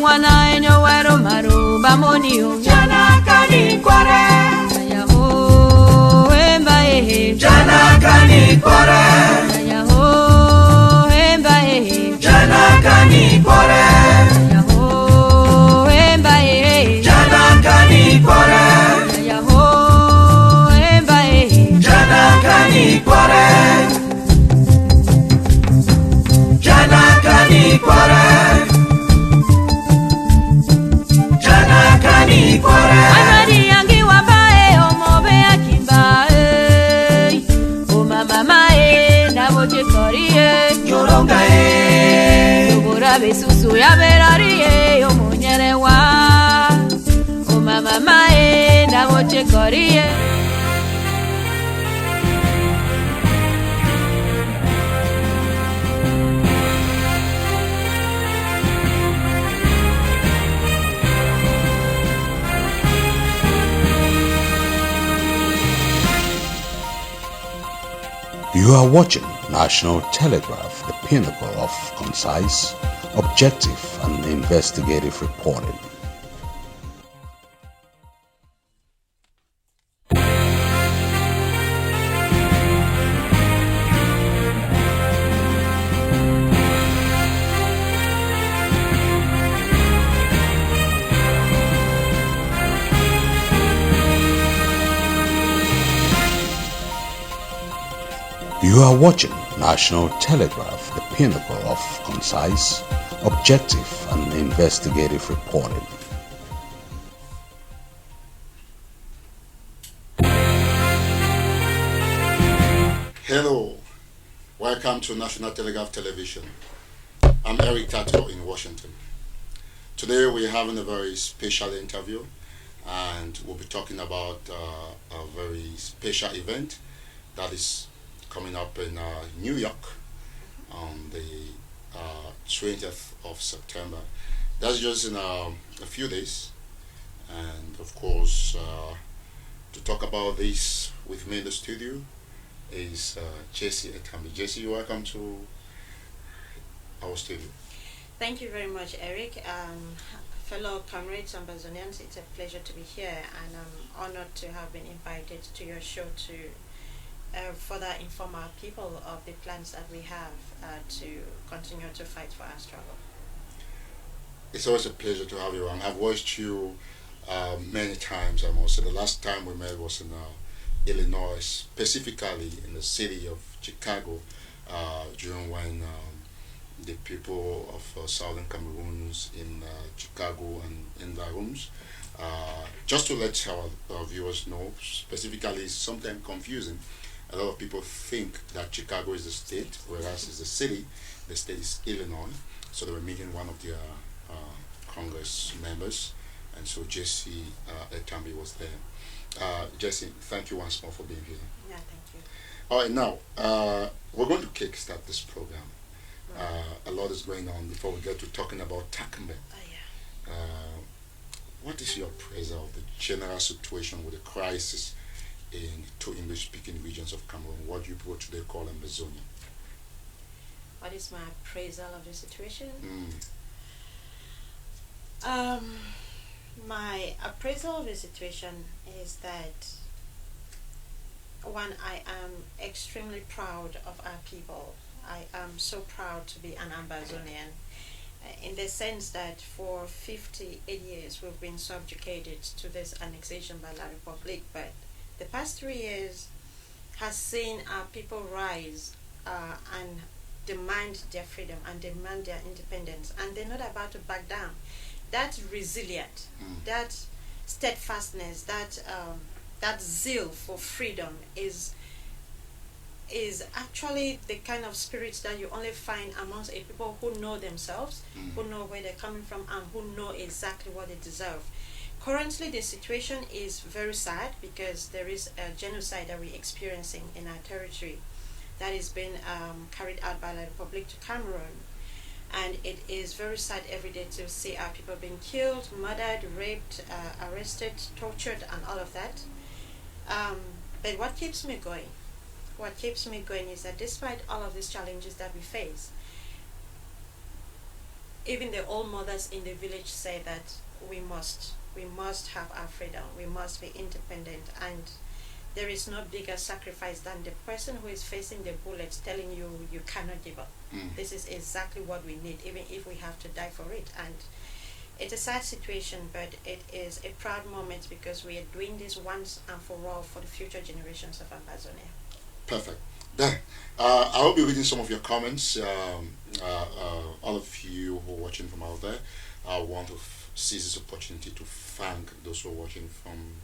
wana enyo wero maru bamoni o jana kani kware ya ho emba jana kani kware ya ho emba jana kani kware ya ho emba jana kani kware ya ho emba jana kani kware jana kani kware Anari yangi wabae omobe akimba o mama mae na boche korie yoronga yobora besusu ya berari o munyere wa o mama mae na boche korie. You are watching National Telegraph, the pinnacle of concise, objective and investigative reporting. You are watching National Telegraph, the pinnacle of concise, objective and investigative reporting. Hello, welcome to National Telegraph Television. I'm Eric Tato in Washington. Today we're having a very special interview and we'll be talking about a very special event that is coming up in New York on the 20th of September. That's just in a few days. And of course, to talk about this with me in the studio is Jessie Etambi. Jessie, welcome to our studio. Thank you very much, Eric. Fellow comrades and Ambazonians, it's a pleasure to be here, and I'm honored to have been invited to your show to further inform our people of the plans that we have to continue to fight for our struggle. It's always a pleasure to have you on. I've watched you many times. I'm also, the last time we met was in Illinois, specifically in the city of Chicago, during when the people of Southern Cameroons in Chicago and environs. Just to let our viewers know, specifically, it's sometimes confusing. A lot of people think that Chicago is the state, whereas it's the city. The state is Illinois. So they were meeting one of their Congress members, and so Jessie Etambi was there. Jessie, thank you once more for being here. Yeah, thank you. All right, now we're going to kickstart this program. Right. A lot is going on before we get to talking about Takumbeng. Oh, yeah. What is your appraisal of the general situation with the crisis in two English-speaking regions of Cameroon, what you people today call Amazonia? What is my appraisal of the situation? My appraisal of the situation is that, one, I am extremely proud of our people. I am so proud to be an Ambazonian, in the sense that for 58 years we've been subjugated to this annexation by La Republique, but the past 3 years has seen our people rise and demand their freedom and demand their independence, and they're not about to back down. That resilience, that steadfastness, that zeal for freedom is actually the kind of spirit that you only find amongst a people who know themselves, who know where they're coming from, and who know exactly what they deserve. Currently, the situation is very sad because there is a genocide that we're experiencing in our territory that is being carried out by the Republic to Cameroon. And it is very sad every day to see our people being killed, murdered, raped, arrested, tortured, and all of that. But what keeps me going? What keeps me going is that despite all of these challenges that we face, even the old mothers in the village say that we must have our freedom, we must be independent, and there is no bigger sacrifice than the person who is facing the bullets telling you you cannot give up. This is exactly what we need, even if we have to die for it. And it's a sad situation, but it is a proud moment because we are doing this once and for all for the future generations of Ambazonia. Perfect. Then, I will be reading some of your comments. All of you who are watching from out there, I want to seize this opportunity to thank those who are watching from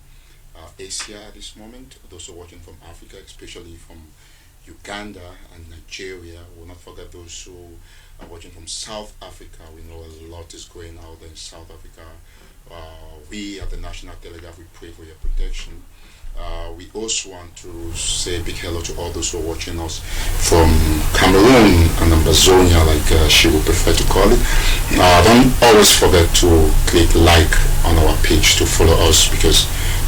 Asia at this moment, those who are watching from Africa, especially from Uganda and Nigeria. We'll not forget those who are watching from South Africa. We know a lot is going out there in South Africa. We at the National Telegraph, we pray for your protection. We also want to say a big hello to all those who are watching us from Cameroon and Ambazonia, like she would prefer to call it. Don't always forget to click like on our page to follow us, because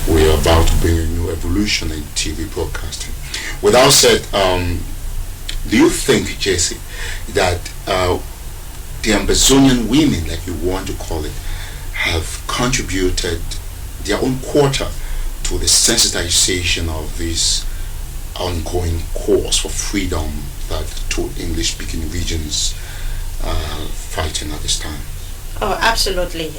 we are about to bring a new evolution in TV broadcasting. With that said, do you think, Jesse, that the Ambazonian women, like you want to call it, have contributed their own quota to the sensitization of this ongoing course for freedom that two English-speaking regions are fighting at this time? Oh, absolutely,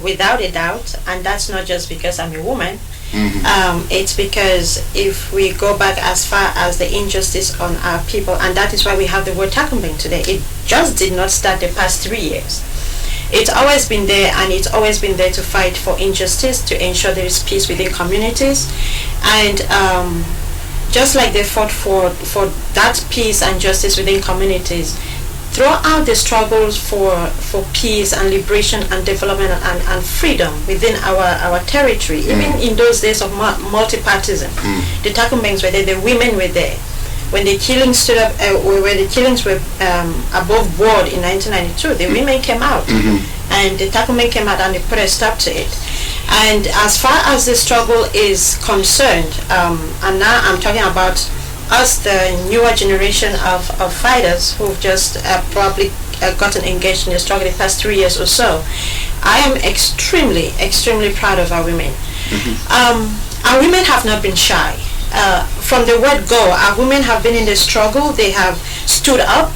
without a doubt, and that's not just because I'm a woman. It's because if we go back as far as the injustice on our people, and that is why we have the word Takumbeng today, it just did not start the past 3 years. It's always been there, and it's always been there to fight for injustice, to ensure there is peace within communities, and just like they fought for that peace and justice within communities, throughout the struggles for peace and liberation and development and freedom within our territory, even in those days of multipartism, the Takumbengs were there, the women were there. When the killings stood up, when the killings were above board in 1992, the women came out, and the Takumbeng came out and they put a stop to it. And as far as the struggle is concerned, and now I'm talking about us, the newer generation of fighters who've just probably gotten engaged in the struggle the past 3 years or so, I am extremely, extremely proud of our women. Our women have not been shy. From the word go, our women have been in the struggle. They have stood up.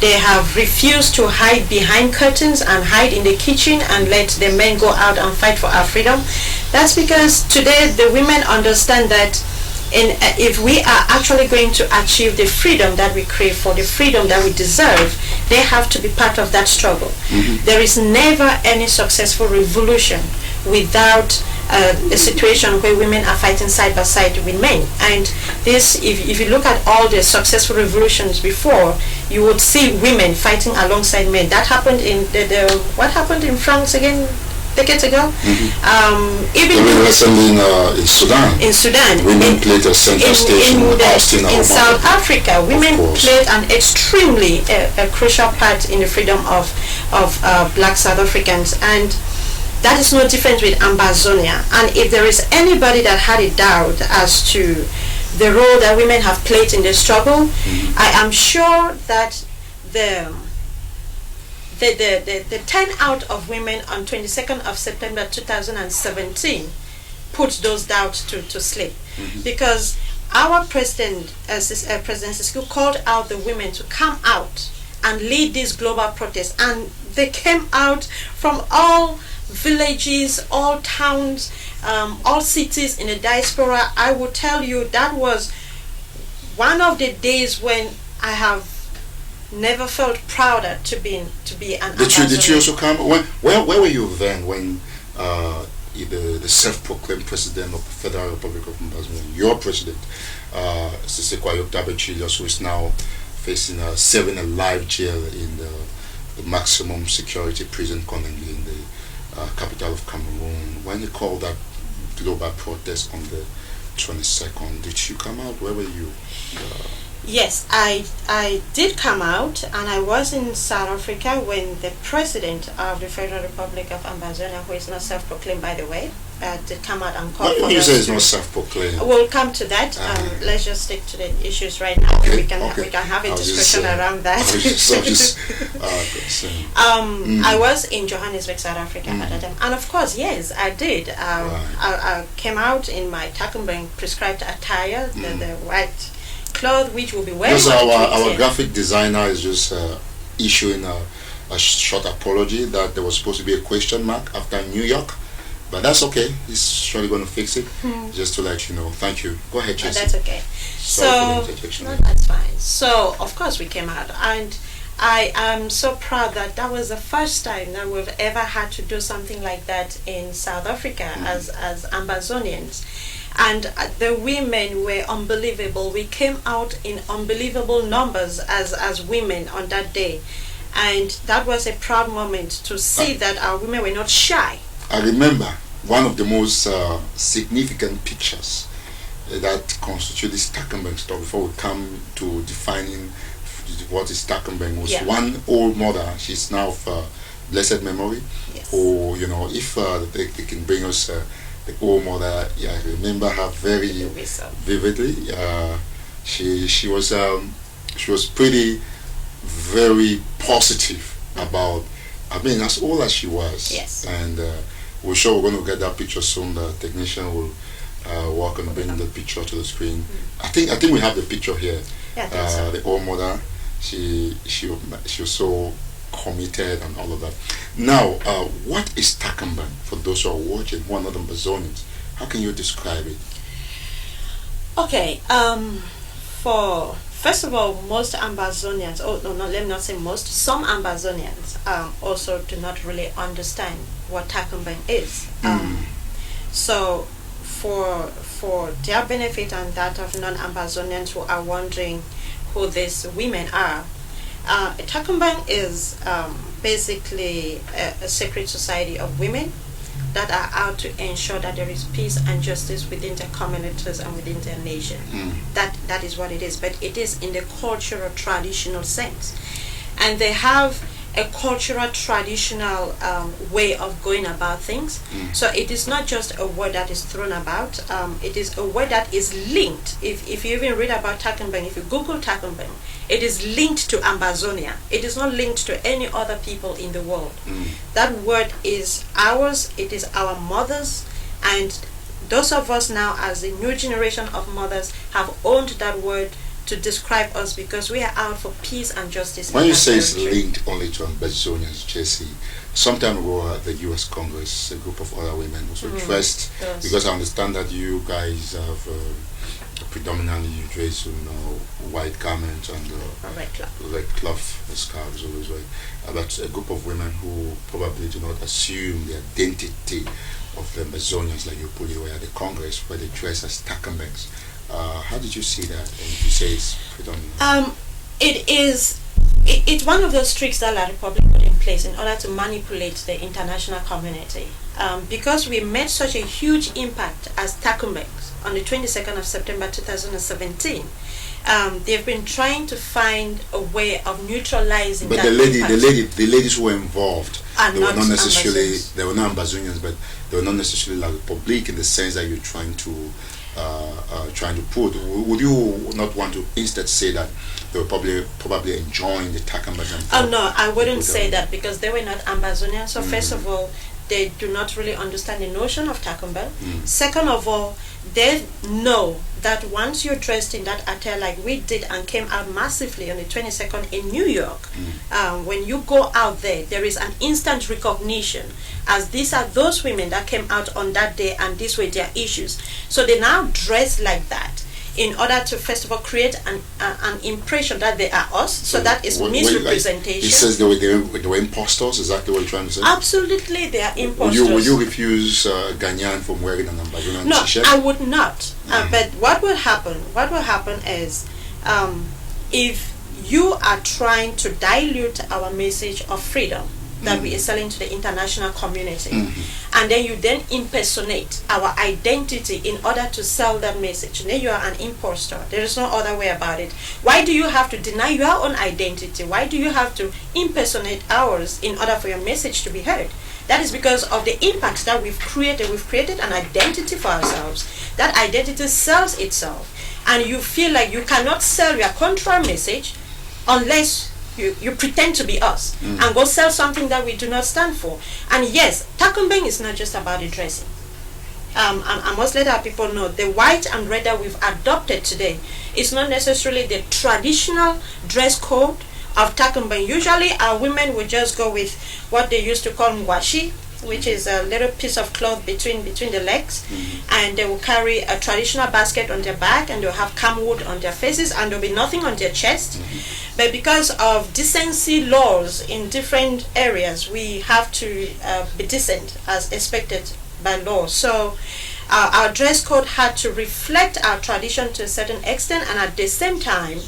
They have refused to hide behind curtains and hide in the kitchen and let the men go out and fight for our freedom. That's because today the women understand that if we are actually going to achieve the freedom that we crave for, the freedom that we deserve, they have to be part of that struggle. There is never any successful revolution without a situation where women are fighting side by side with men. And this, if you look at all the successful revolutions before, you would see women fighting alongside men. That happened in what happened in France again decades ago. Even recently in Sudan. In Sudan, women played a central station in South Africa. Women played an extremely crucial part in the freedom of black South Africans, and that is no different with Ambazonia. And if there is anybody that had a doubt as to the role that women have played in the struggle, I am sure that the turnout of women on 22nd of September 2017 puts those doubts to sleep. Because our president, President Sisko, called out the women to come out and lead this global protest, and they came out from all villages, all towns, all cities in the diaspora. I will tell you, that was one of the days when I have never felt prouder to be an ambassador. Did you also come? Where were you then when the self-proclaimed president of the Federal Republic of Ambazonia, your president, Sise Kwayo Tabechilios, who is now facing serving a life jail in the maximum security prison currently in the capital of Cameroon, when he called that global protest on the 22nd, did you come out? Where were you? Yes, I did come out, and I was in South Africa when the president of the Federal Republic of Ambazonia, who is not self-proclaimed by the way, did come out and call What for do you us say is to- not self-proclaimed? We'll come to that. Let's just stick to the issues right now. Okay, We can have a I'll just, discussion around that. I'll just saying. I was in Johannesburg, South Africa at that time, and of course, yes, I did. I came out in my Takumbeng prescribed attire, the white cloth, which will be wearing. Because on the our 20th. graphic designer is just issuing a short apology that there was supposed to be a question mark after New York, but that's okay. He's surely going to fix it. Just to let you know. Thank you. Go ahead, Oh, Jesse. that's okay. Sorry for the interjection. No, that's fine. So, of course, we came out, and I am so proud that that was the first time that we've ever had to do something like that in South Africa as Ambazonians. And the women were unbelievable. We came out in unbelievable numbers as women on that day. And that was a proud moment to see that our women were not shy. I remember one of the most significant pictures that constitute this Takumbeng story before we come to defining what is Takumbeng was one old mother. She's now of blessed memory. Yes. Who, you know, if they can bring us the old mother, I remember her very vividly. She was pretty very positive about. I mean, as old as she was. Yes. And we're sure we're going to get that picture soon. The technician will work on bringing the picture to the screen. I think we have the picture here. Yeah, I think so. The old mother. She was so committed and all of that. Now, what is Takumbeng for those who are watching who are not Ambazonians? How can you describe it? Okay, for first of all, most Ambazonians, let me not say most, some Ambazonians also do not really understand what Takumbeng is. So for their benefit and that of non-Ambazonians who are wondering who these women are, Takumbeng is basically a secret society of women that are out to ensure that there is peace and justice within their communities and within their nation. That is what it is, but it is in the cultural traditional sense. And they have a cultural traditional way of going about things. So it is not just a word that is thrown about, it is a word that is linked. If you even read about Takumbeng, if you Google Takumbeng, it is linked to Ambazonia. It is not linked to any other people in the world. That word is ours, it is our mothers, and those of us now as the new generation of mothers have owned that word to describe us because we are out for peace and justice. When in you our say it's territory. linked only to Ambazonians, Jesse, sometime ago at the U.S. Congress, a group of other women was dressed, Yes. because I understand that you guys have predominantly you dress white garments and red cloth, the scarves always white. But a group of women who probably do not assume the identity of the Ambazonians, like you put it at the Congress, where they dress as Takumbengs. How did you see that? And you say it's predominant. It's one of those tricks that La Republic put in place in order to manipulate the international community. Because we made such a huge impact as Takumbengs on the 22nd of September 2017, they've been trying to find a way of neutralizing But that impact. the ladies who were involved, Are they were not not necessarily Ambazonians. they were not Ambazonians, but they were not necessarily La Republique in the sense that you're trying to put. Would you not want to instead say that they were probably enjoying the Takumbeng? Oh no, I wouldn't say that because they were not Ambazonians. So first of all, they do not really understand the notion of Takumbeng. Second of all, they know that once you're dressed in that attire like we did and came out massively on the 22nd in New York, when you go out there is an instant recognition as these are those women that came out on that day and these were their issues. So they now dress like that in order to first of all create an impression that they are us. So that is misrepresentation. He says they were imposters. Is that what you're trying to say? Absolutely, they are imposters. Would you refuse Ghanaian from wearing an Ambazonian No, t-shirt? I would not. But what will happen? What will happen is, if you are trying to dilute our message of freedom, that we are selling to the international community. And then you then impersonate our identity in order to sell that message. And then you are an imposter. There is no other way about it. Why do you have to deny your own identity? Why do you have to impersonate ours in order for your message to be heard? That is because of the impact that we've created. We've created an identity for ourselves. That identity sells itself. And you feel like you cannot sell your contra message unless you pretend to be us and go sell something that we do not stand for. And yes, Takumbeng is not just about the dressing. I must let our people know the white and red that we've adopted today is not necessarily the traditional dress code of Takumbeng. Usually our women would just go with what they used to call ngwashi, which is a little piece of cloth between the legs, and they will carry a traditional basket on their back, and they'll have camwood on their faces, and there'll be nothing on their chest. But because of decency laws in different areas, we have to be decent as expected by law. So our dress code had to reflect our tradition to a certain extent, and at the same time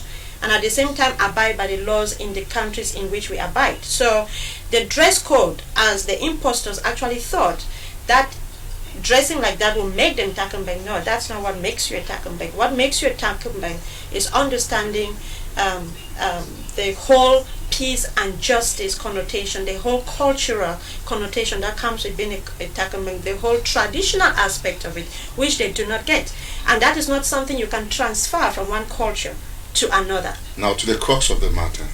abide by the laws in the countries in which we abide. So the dress code, as the impostors actually thought that dressing like that will make them Takumbeng. No, that's not what makes you a Takumbeng. What makes you a Takumbeng is understanding the whole peace and justice connotation, the whole cultural connotation that comes with being a Takumbeng, the whole traditional aspect of it, which they do not get. And that is not something you can transfer from one culture to another. Now, to the crux of the matter,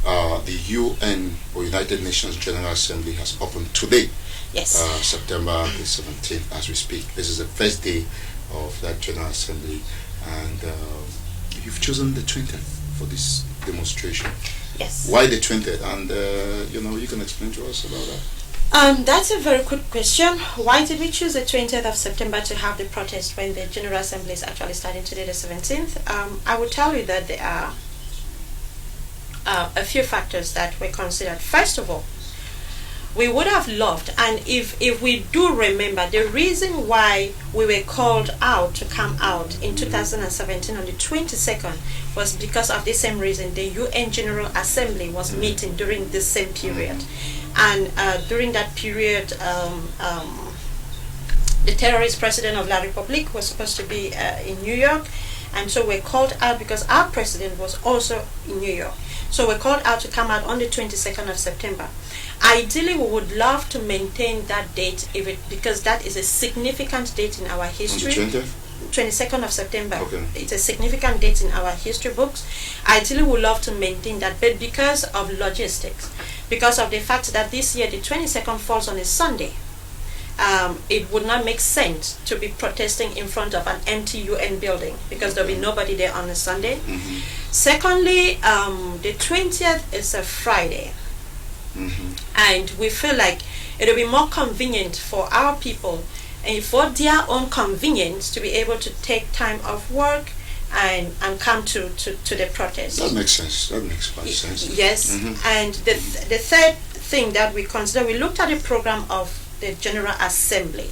the UN or United Nations General Assembly has opened today, yes, September the 17th, as we speak. This is the first day of that General Assembly, and you've chosen the 20th for this demonstration. Yes. Why the 20th? And you can explain to us about that. That's a very good question. Why did we choose the 20th of September to have the protest when the General Assembly is actually starting today, the 17th? I will tell you that there are a few factors that were considered. First of all, we would have loved, and if we do remember, the reason why we were called out to come out in 2017 on the 22nd was because of the same reason. The UN General Assembly was meeting during this same period. And during that period, the terrorist president of La Republique was supposed to be in New York, and so we're called out because our president was also in New York. So we're called out to come out on the 22nd of September. Ideally, we would love to maintain that date because that is a significant date in our history. On the 20th? 22nd of September. Okay. It's a significant date in our history books. Ideally, we would love to maintain that, but because of logistics, because of the fact that this year the 22nd falls on a Sunday, it would not make sense to be protesting in front of an empty UN building because there'll be nobody there on a Sunday. Secondly, the 20th is a Friday, and we feel like it'll be more convenient for our people and for their own convenience to be able to take time off work and come to the protest. That makes sense. That makes quite sense. Yes. And the third thing that we consider, we looked at the program of the General Assembly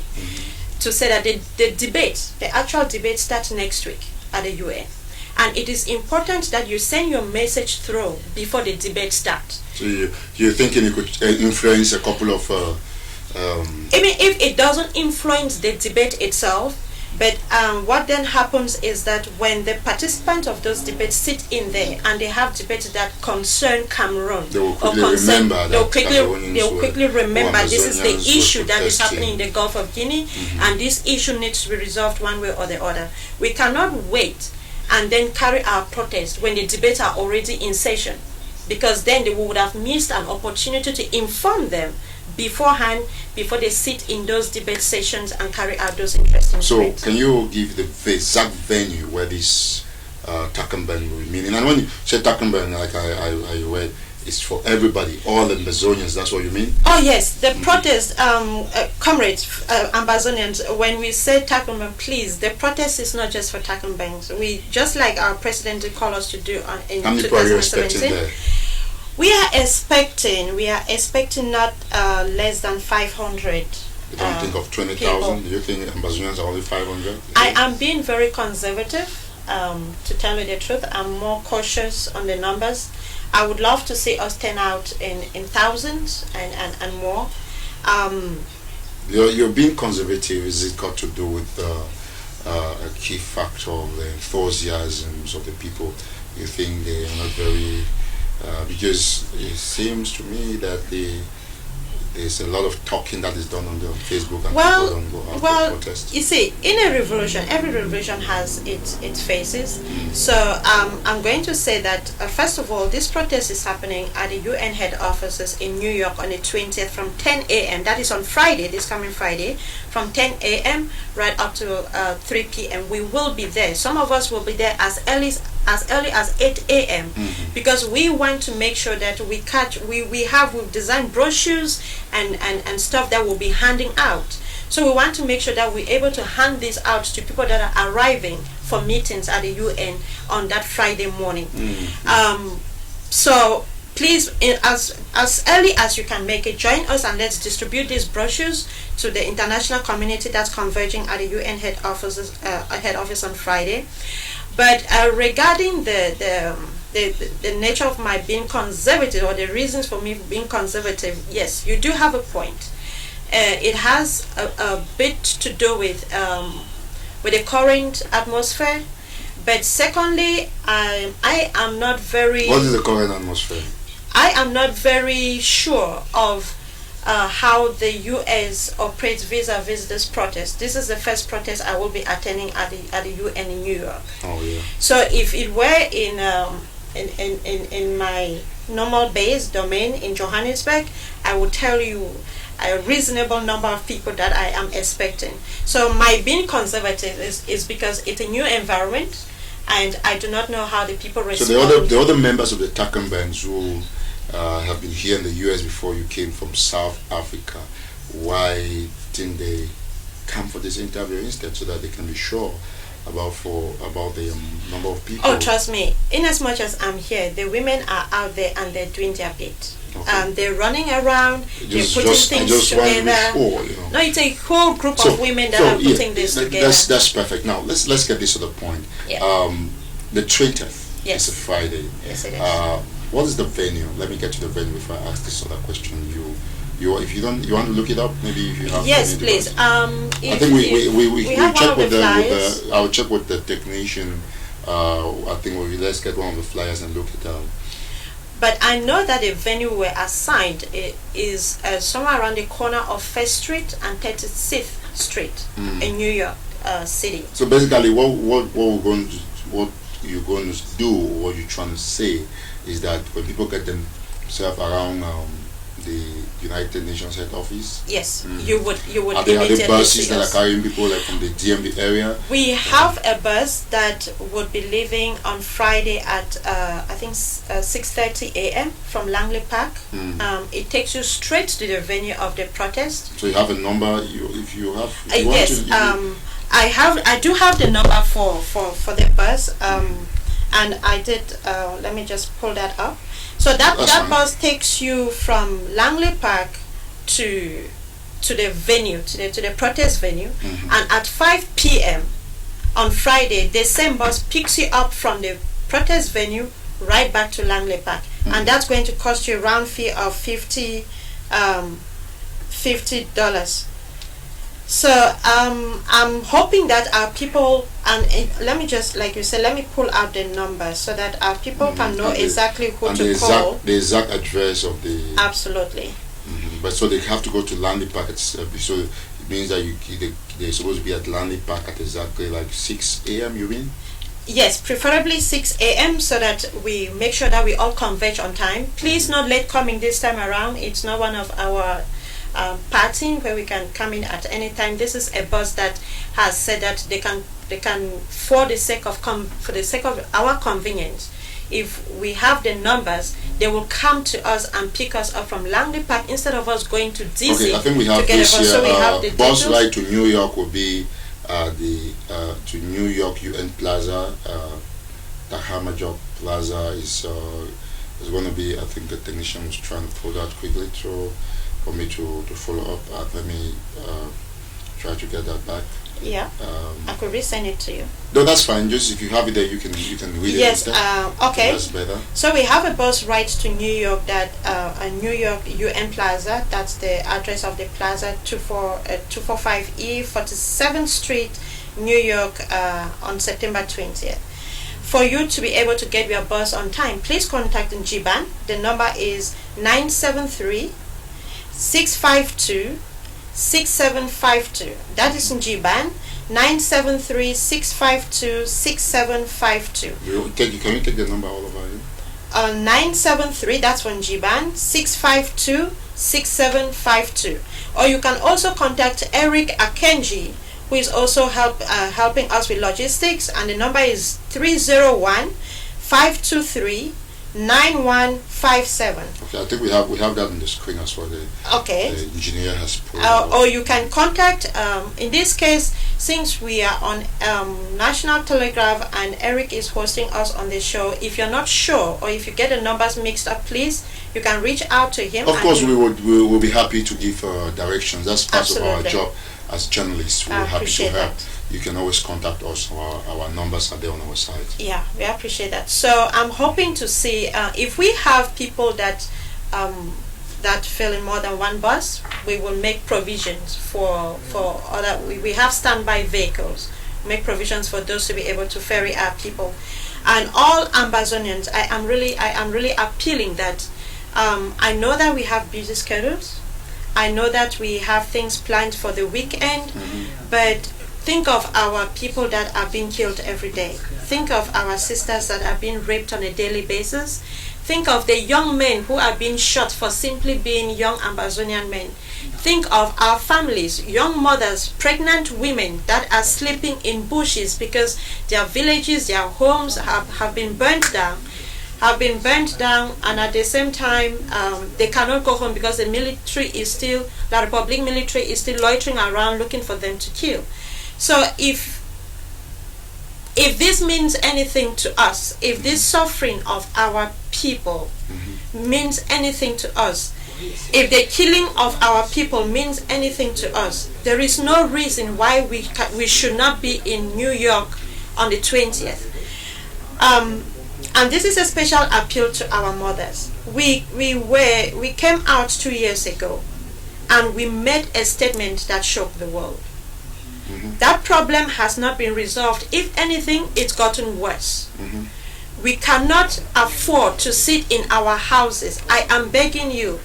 to say that the actual debate starts next week at the UN. And it is important that you send your message through before the debate starts. So you're thinking it could influence a couple of... Even if it doesn't influence the debate itself, but what then happens is that when the participants of those debates sit in there and they have debates that concern Cameroon, they'll quickly remember this is the issue that is happening in the Gulf of Guinea, and this issue needs to be resolved one way or the other. We cannot wait and then carry our protest when the debates are already in session, because then they would have missed an opportunity to inform them beforehand, before they sit in those debate sessions and carry out those interesting debates. So can you give the exact venue where this Takumbeng will be meeting? And when you say Takumbeng, like I read, it's for everybody, all Ambazonians, that's what you mean? Oh yes, the protest, comrades, Ambazonians, when we say Takumbeng, please, the protest is not just for Takumbeng. So we, just like our president did call us to do in 2017. How many people are you expecting there? We are expecting not less than 500. You don't think of 20,000? Do you think Ambazonians are only 500? I am being very conservative, to tell you the truth. I'm more cautious on the numbers. I would love to see us turn out in thousands and more. You're being conservative. Is it got to do with a key factor of the enthusiasms of the people? You think they are not very because it seems to me that there's a lot of talking that is done on Facebook, and people don't go out to protest. You see, in a revolution, every revolution has its phases. So I'm going to say that first of all, this protest is happening at the UN head offices in New York on the 20th from 10 a.m. That is on Friday, this coming Friday, from 10 a.m. right up to 3 p.m. We will be there. Some of us will be there as early as 8 a.m. because we want to make sure that we've designed brochures and stuff that we'll be handing out. So we want to make sure that we're able to hand this out to people that are arriving for meetings at the UN on that Friday morning. So please, as early as you can make it, join us and let's distribute these brochures to the international community that's converging at the UN head office on Friday. But regarding the nature of my being conservative, or the reasons for me being conservative, yes, you do have a point. It has a bit to do with the current atmosphere. But secondly, I am not very... What is the current atmosphere? I am not very sure of how the U.S. operates vis-a-vis this protest. This is the first protest I will be attending at the UN in New York. Oh yeah. So if it were in my normal base domain in Johannesburg, I would tell you a reasonable number of people that I am expecting. So my being conservative is because it's a new environment, and I do not know how the people respond. So the other members of the Takumbeng who have been here in the U.S. before you came from South Africa, why didn't they come for this interview instead, so that they can be sure about the number of people? Oh, trust me. In as much as I'm here, the women are out there and they're doing their bit. Okay. They're running around. They're putting things together. No, it's a whole group of women that are putting this together. That's perfect. Now let's get this to the point. Yeah. The 20th is a Friday. Yes, it is. What is the venue? Let me get to the venue before I ask this other question. If you want to look it up, maybe if you have. Yes, please. I think we check with the. I'll check with the technician. I think let's get one of the flyers and look it up. But I know that the venue we're assigned is somewhere around the corner of 1st Street and 36th Street in New York City. So basically, what you're going to do, what you're trying to say, is that when people get themselves around the United Nations head office, yes, you would. Are there buses that are carrying people like from the DMV area? We have a bus that would be leaving on Friday at I think 6:30 a.m. from Langley Park. It takes you straight to the venue of the protest. So you have a number. If you have, yes. I do have the number for the bus. And I did. Let me just pull that up. So that bus takes you from Langley Park to the venue, to the protest venue, and at 5 p.m. on Friday, the same bus picks you up from the protest venue right back to Langley Park, and that's going to cost you a round fee of $50. So I'm hoping that our people, and let me just, like you said, let me pull out the number so that our people can know exactly who to call. The exact address of the... Absolutely. But so they have to go to Langley Park. So it means that they're supposed to be at Langley Park at exactly like 6 a.m., you mean? Yes, preferably 6 a.m. so that we make sure that we all converge on time. Please, not late coming this time around. It's not one of our... party where we can come in at any time. This is a bus that has said that they can for the sake of our convenience, if we have the numbers, they will come to us and pick us up from Langley Park instead of us going to DC. Okay, I think we have this here. So we have the bus ride to New York will be to New York UN Plaza. Tahamajok Plaza is going to be. I think the technician was trying to pull that quickly for me to follow up. Let me try try to get that back. Yeah. I could resend it to you. No, that's fine. Just if you have it there, you can read it. Yes. Instead. Okay. That's better. So we have a bus right to New York that New York UN Plaza. That's the address of the plaza, 245E 47th Street, New York, on September 20th. For you to be able to get your bus on time, please contact GBAN. The number is 973-652-6752. That is in GBAN. 973-652-6752. Can you take the number all over you? 973, that's from GBAN, 652-6752. Or you can also contact Eric Akenji, who is also helping us with logistics, and the number is 301-523-9157. Okay, I think we have that on the screen as well. The engineer has put. Or you can contact, in this case, since we are on National Telegraph and Eric is hosting us on the show, if you're not sure or if you get the numbers mixed up, please, you can reach out to him. Of course, we will be happy to give directions. That's part Absolutely. of our job as journalists. We're happy to help. That. You can always contact us. Our numbers are there on our site. Yeah, we appreciate that. So I'm hoping to see if we have people that fill in more than one bus, we will make provisions for other. We have standby vehicles. Make provisions for those to be able to ferry our people, and all Ambazonians. I am really appealing that. I know that we have busy schedules. I know that we have things planned for the weekend, but think of our people that are being killed every day. Think of our sisters that are being raped on a daily basis. Think of the young men who are being shot for simply being young Ambazonian men. Think of our families, young mothers, pregnant women that are sleeping in bushes because their villages, their homes have been burnt down. And at the same time they cannot go home because the Republic military is still loitering around looking for them to kill. So if this means anything to us, if this suffering of our people means anything to us, if the killing of our people means anything to us, there is no reason why we should not be in New York on the 20th. And this is a special appeal to our mothers. We came out 2 years ago, and we made a statement that shocked the world. That problem has not been resolved. If anything, it's gotten worse. We cannot afford to sit in our houses. I am begging you,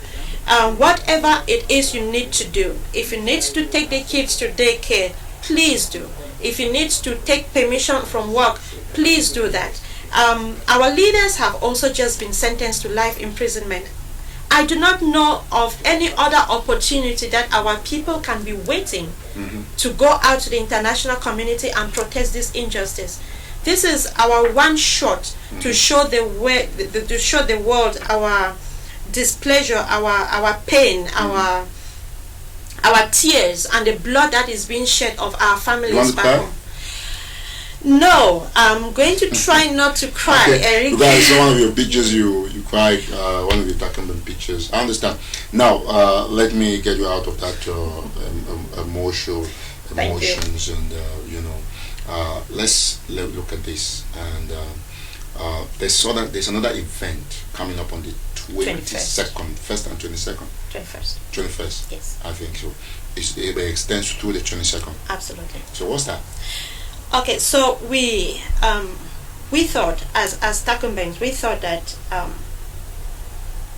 whatever it is you need to do. If you need to take the kids to daycare, please do. If you need to take permission from work, please do that. Our leaders have also just been sentenced to life imprisonment. I do not know of any other opportunity that our people can be waiting to go out to the international community and protest this injustice. This is our one shot to show the world our displeasure, our pain, our tears, and the blood that is being shed of our families back home. No, I'm going to try not to cry, okay. Eric. Because one of your pictures, you cried, one of your Takumbeng pictures. I understand. Now, let me get you out of that emotions, and let's look at this. And there's another event coming up on the 22nd, 1st and 22nd. 21st. Yes. I think so. It extends to the 22nd. Absolutely. So what's that? Okay, so we thought as Takumbengs, we thought that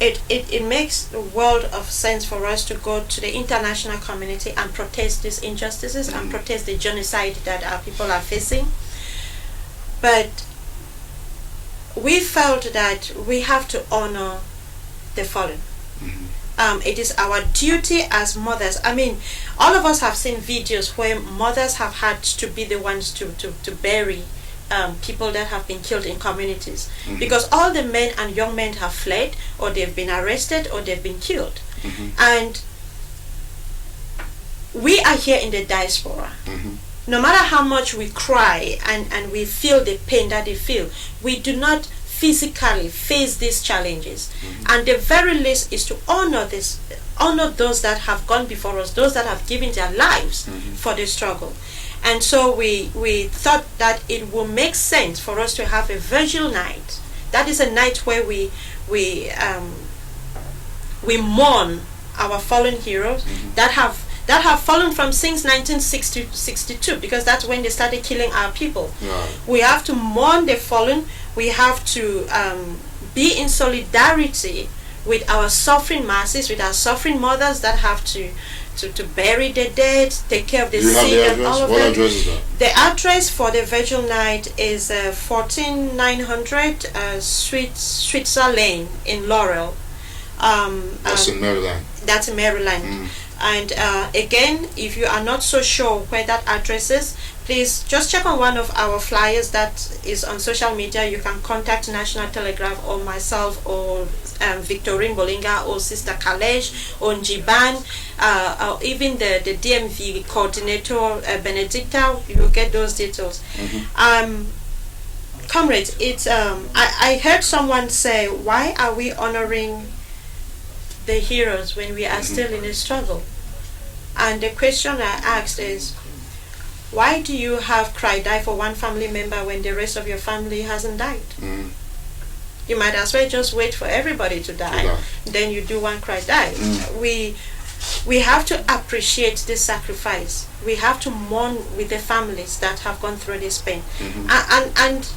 it makes a world of sense for us to go to the international community and protest these injustices and protest the genocide that our people are facing. But we felt that we have to honor the fallen. It is our duty as mothers. I mean, all of us have seen videos where mothers have had to be the ones to bury people that have been killed in communities, because all the men and young men have fled, or they've been arrested, or they've been killed. And we are here in the diaspora. No matter how much we cry and we feel the pain that they feel, we do not physically face these challenges. And the very least is to honor those that have gone before us, those that have given their lives for the struggle. And so we thought that it would make sense for us to have a vigil night. That is a night where we mourn our fallen heroes that have fallen from since 1962, because that's when they started killing our people. Right. We have to mourn the fallen. We have to be in solidarity with our suffering masses, with our suffering mothers that have to bury the dead, take care of the You have sick, the and address? all of What that. address is that? The address for the vigil night is 14900 Switzer Lane in Laurel. That's in Maryland. That's in Maryland. And again, if you are not so sure where that address is, please just check on one of our flyers that is on social media. You can contact National Telegraph or myself or Victorine Bolinga or Sister Kalesh or Njiban, or even the DMV coordinator Benedicta. You will get those details. Comrades, it's I heard someone say, why are we honoring the heroes when we are still in a struggle? And the question I asked is, why do you have cry die for one family member when the rest of your family hasn't died? You might as well just wait for everybody to die. Then you do one cry die. We have to appreciate this sacrifice. We have to mourn with the families that have gone through this pain. And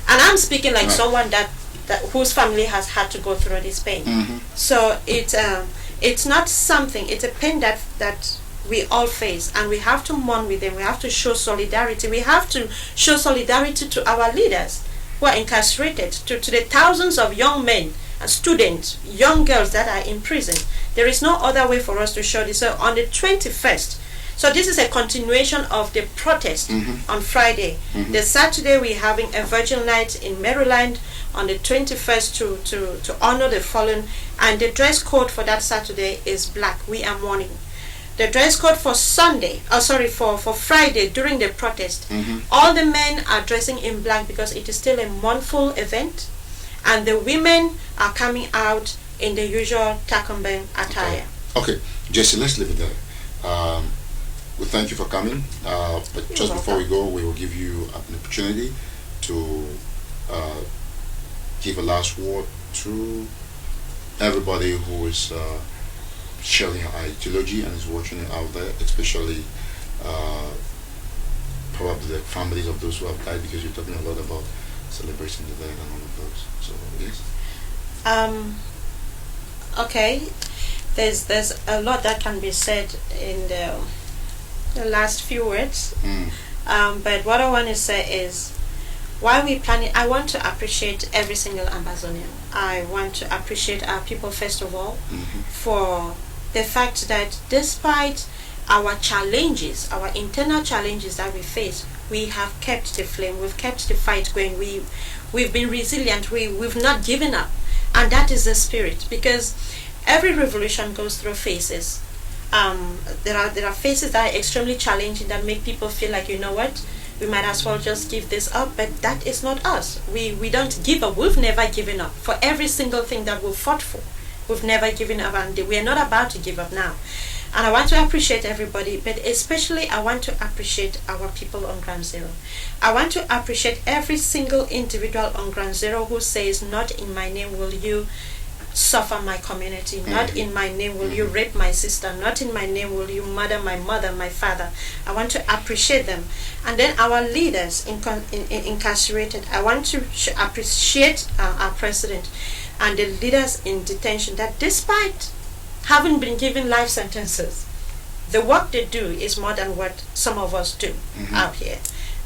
I'm speaking like someone that whose family has had to go through this pain. So it's not something, it's a pain that we all face, and we have to mourn with them. We have to show solidarity. We have to show solidarity to our leaders who are incarcerated, to the thousands of young men and students, young girls that are in prison. There is no other way for us to show this. So on the 21st, so this is a continuation of the protest on Friday. The Saturday we're having a vigil night in Maryland on the 21st to honor the fallen, and the dress code for that Saturday is black. We are mourning. The dress code for for Friday during the protest, all the men are dressing in black because it is still a mournful event, and the women are coming out in the usual Takumbeng attire. Okay, Jesse, let's leave it there. We thank you for coming, but just before we go, we will give you an opportunity to give a last word to everybody who is sharing your ideology and is watching it out there, especially probably the families of those who have died, because you're talking a lot about celebrating the dead and all of those. So yes. Okay, there's a lot that can be said in the last few words, but what I want to say is, while we planning, I want to appreciate every single Ambazonian. I want to appreciate our people first of all for the fact that despite our challenges, our internal challenges that we face, we have kept the flame, we've kept the fight going, we've been resilient, we've not given up, and that is the spirit, because every revolution goes through phases. There are phases that are extremely challenging, that make people feel like, you know what, we might as well just give this up, but that is not us. We don't give up. We've never given up. For every single thing that we've fought for, we've never given up, and we are not about to give up now. And I want to appreciate everybody, but especially I want to appreciate our people on Ground Zero. I want to appreciate every single individual on Ground Zero who says, not in my name will you suffer my community, not in my name will you rape my sister, not in my name will you murder my mother, my father. I want to appreciate them. And then our leaders incarcerated, I want to appreciate our president and the leaders in detention, that despite having been given life sentences, the work they do is more than what some of us do out here.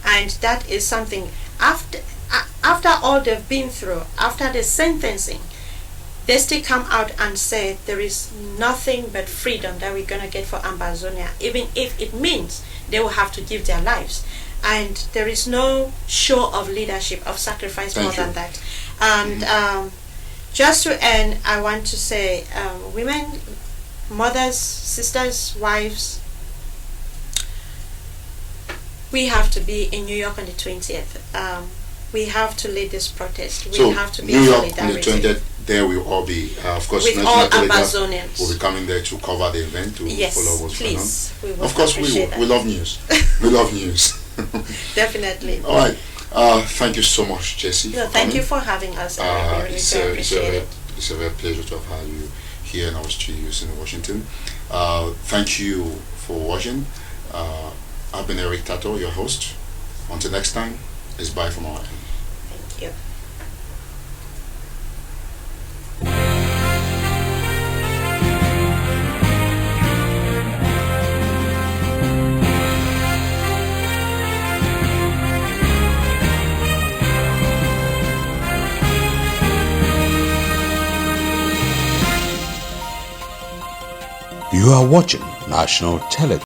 And that is something, after all they've been through, after the sentencing, they still come out and say there is nothing but freedom that we're going to get for Ambazonia, even if it means they will have to give their lives. And there is no show of leadership, of sacrifice more than that. And just to end, I want to say, women, mothers, sisters, wives, we have to be in New York on the 20th. we have to lead this protest. We So have to be New York on the solidarity 20th, there will all be, of course, with National all Telegraph Amazonians. will be coming there to cover the event, to Yes, follow what's going on. please. We will Of course, we appreciate will. that. We love news. We love news. Definitely. All right. Thank you so much, Jessie. No, for thank coming. you for having us. I really appreciate it. It's a real pleasure to have had you here in our studios in Washington. Thank you for watching. I've been Eric Tato, your host. Until next time, it's bye from our end. Thank you. You are watching National Television.